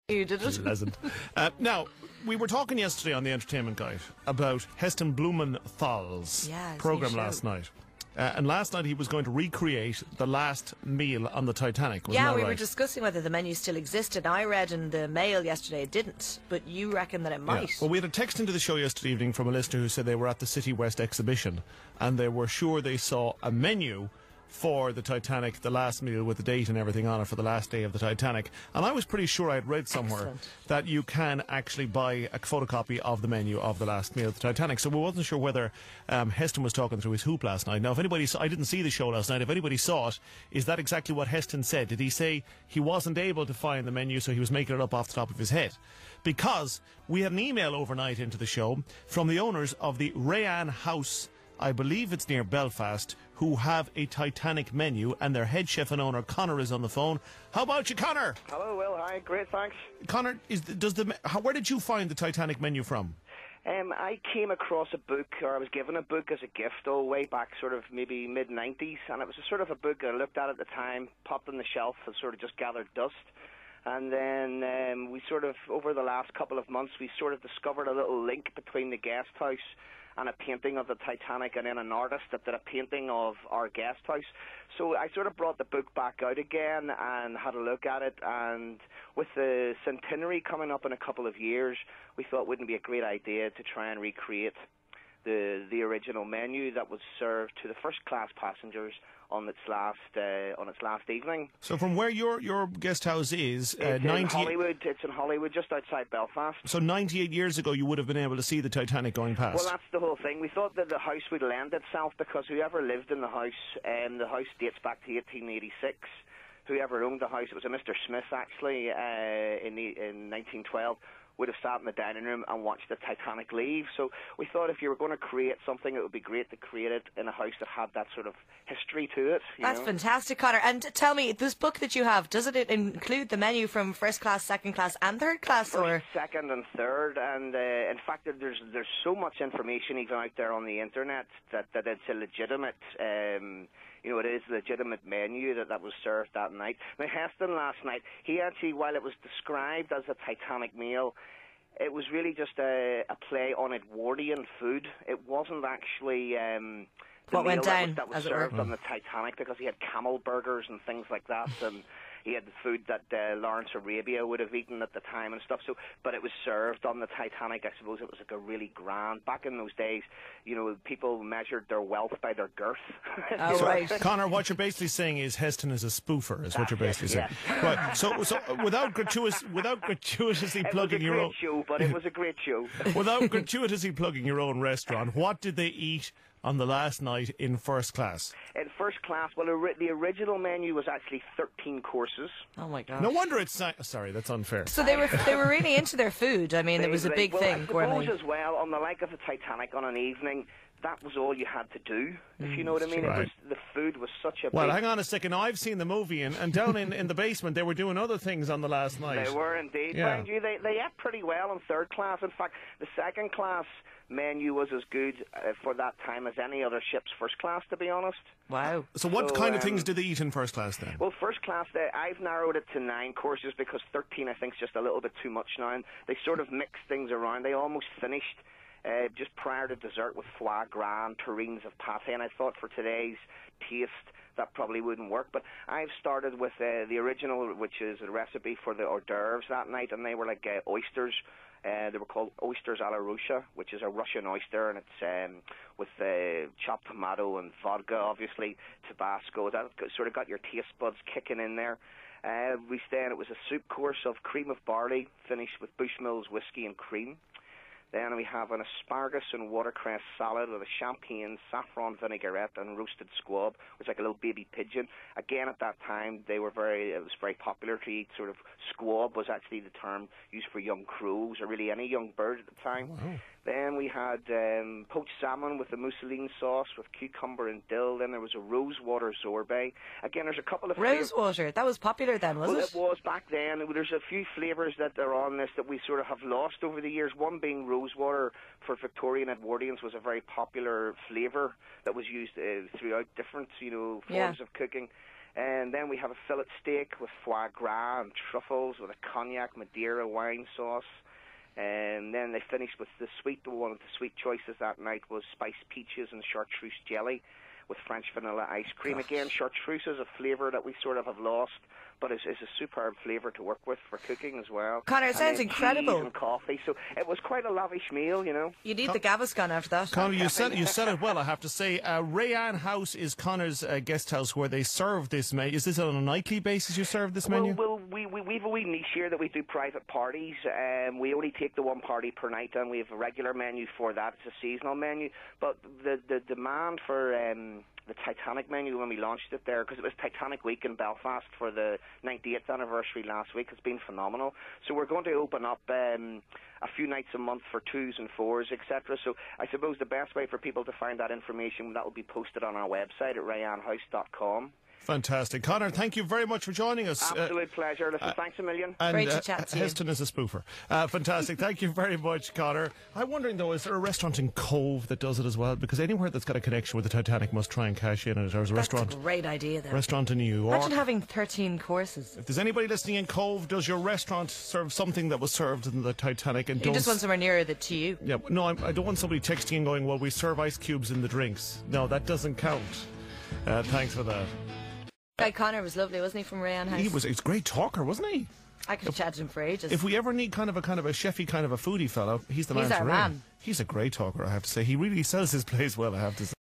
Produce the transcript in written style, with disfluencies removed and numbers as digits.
You did it. Pleasant. Now, we were talking yesterday on the Entertainment Guide about Heston Blumenthal's programme last night. And last night he was going to recreate the last meal on the Titanic. Wasn't that we right? were discussing whether the menu still existed. I read in the Mail yesterday it didn't, but you reckon that it might. Well, we had a text into the show yesterday evening from a listener who said they were at the City West exhibition and they were sure they saw a menu for the Titanic, the last meal with the date and everything on it for the last day of the Titanic. And I was pretty sure I had read somewhere that you can actually buy a photocopy of the menu of the last meal of the Titanic. So we wasn't sure whether Heston was talking through his hoop last night. Now, if anybody saw, I didn't see the show last night. If anybody saw it, is that exactly what Heston said? Did he say he wasn't able to find the menu, so he was making it up off the top of his head? Because we had an email overnight into the show from the owners of the Rayanne House, I believe it's near Belfast, who have a Titanic menu, and their head chef and owner, Conor, is on the phone. How about you, Conor? Hello, Will. Hi. Great, thanks. Conor, where did you find the Titanic menu from? I came across a book, or I was given a book as a gift way back sort of maybe mid-90s, and it was a sort of a book I looked at the time, popped on the shelf and sort of just gathered dust. And then we sort of, over the last couple of months, we sort of discovered a little link between the guest house and a painting of the Titanic, and then an artist that did a painting of our guest house. So I sort of brought the book back out again and had a look at it, and with the centenary coming up in a couple of years, we thought it wouldn't be a great idea to try and recreate the original menu that was served to the first-class passengers on its last evening. So from where your guest house is, it's in Hollywood. It's in Hollywood, just outside Belfast. So 98 years ago, you would have been able to see the Titanic going past. Well, that's the whole thing. We thought that the house would lend itself because whoever lived in the house dates back to 1886. Whoever owned the house, it was a Mr. Smith actually, in 1912. Would have sat in the dining room and watched the Titanic leave. So we thought if you were going to create something, it would be great to create it in a house that had that sort of history to it. That's fantastic, Conor. And tell me, this book that you have, does it include the menu from first class, second class and third class? First, second and third. And in fact, there's so much information even out there on the internet that it's a legitimate... it is a legitimate menu that was served that night. Now, Heston last night, he actually, while it was described as a Titanic meal, it was really just a play on Edwardian food. It wasn't actually what went down that was served on the Titanic, because he had camel burgers and things like that, and he had the food that Lawrence Arabia would have eaten at the time and stuff. So, but it was served on the Titanic. I suppose it was like a really grand. Back in those days, people measured their wealth by their girth. Oh, right. Conor, what you're basically saying is Heston is a spoofer. Is what you're basically saying. Yes. Right. So without gratuitously plugging your own show, but it was a great show. Without gratuitously plugging your own restaurant, what did they eat on the last night in first class? In first class, well, the original menu was actually 13 courses. Oh my God! No wonder it's sorry, that's unfair. So they were really into their food. I mean, it was a big thing. I suppose as well, on the like of the Titanic on an evening, that was all you had to do, if you know what I mean. Right. The food was such a Well, hang on a second. Now, I've seen the movie, and down in the basement, they were doing other things on the last night. They were indeed. Yeah. Mind you, they ate pretty well in third class. In fact, the second class menu was as good for that time as any other ship's first class, to be honest. Wow. So what kind of things did they eat in first clast then? Well, first class, I've narrowed it to 9 courses because 13 I think is just a little bit too much now. And they sort of mixed things around. They almost finished just prior to dessert with foie gras and terrines of pâté, and I thought for today's taste that probably wouldn't work. But I've started with the original, which is a recipe for the hors d'oeuvres that night, and they were like oysters. They were called oysters a la Russia, which is a Russian oyster, and it's with chopped tomato and vodka, obviously, Tabasco. That sort of got your taste buds kicking in there. It was a soup course of cream of barley, finished with Bushmills whiskey and cream. Then we have an asparagus and watercress salad with a champagne, saffron vinaigrette and roasted squab, which is like a little baby pigeon. Again, at that time, it was very popular to eat sort of squab was actually the term used for young crows or really any young bird at the time. Wow. Then we had poached salmon with a mousseline sauce with cucumber and dill. Then there was a rosewater sorbet. Again, there's a couple of rosewater. That was popular then, was it? Well, it was back then. There's a few flavours that are on this that we sort of have lost over the years. One being rosewater for Victorian Edwardians was a very popular flavour that was used throughout different, forms of cooking. And then we have a fillet steak with foie gras and truffles with a cognac Madeira wine sauce. And then they finished with one of the sweet choices that night was spiced peaches and chartreuse jelly with French vanilla ice cream. Gosh. Again, chartreuse is a flavour that we sort of have lost, but is a superb flavour to work with for cooking as well. Conor, it And sounds then incredible. cheese and coffee, so it was quite a lavish meal, you know. You need the Gaviscon after that. Conor, you said it well, I have to say. Rayanne House is Conor's guest house where they serve this menu. Is this on a nightly basis you serve this menu? Well, we've a wee niche here that we do private parties. We only take the one party per night, and we have a regular menu for that. It's a seasonal menu. But the demand for the Titanic menu when we launched it there, because it was Titanic Week in Belfast for the 98th anniversary last week, has been phenomenal. So we're going to open up a few nights a month for 2s and 4s, etc. So I suppose the best way for people to find that information, that will be posted on our website at rayannehouse.com. Fantastic. Conor, thank you very much for joining us. Absolute pleasure. Listen, thanks a million. And, Great to chat to you. Heston is a spoofer. Fantastic. Thank you very much, Conor. I'm wondering, though, is there a restaurant in Cove that does it as well? Because anywhere that's got a connection with the Titanic must try and cash in on it. There's a That's restaurant. a great idea, though. Restaurant in New York. Imagine having 13 courses. If there's anybody listening in Cove, does your restaurant serve something that was served in the Titanic? And You just want somewhere nearer to you. Yeah, no, I don't want somebody texting and going, well, we serve ice cubes in the drinks. No, that doesn't count. Thanks for that. Guy Conor was lovely, wasn't he, from Rayanne House? He's a great talker, wasn't he? I could have chatted to him for ages. If we ever need kind of a chefy, kind of a foodie fellow, he's the man He's to our ring. man. He's a great talker, I have to say. He really sells his place well, I have to say.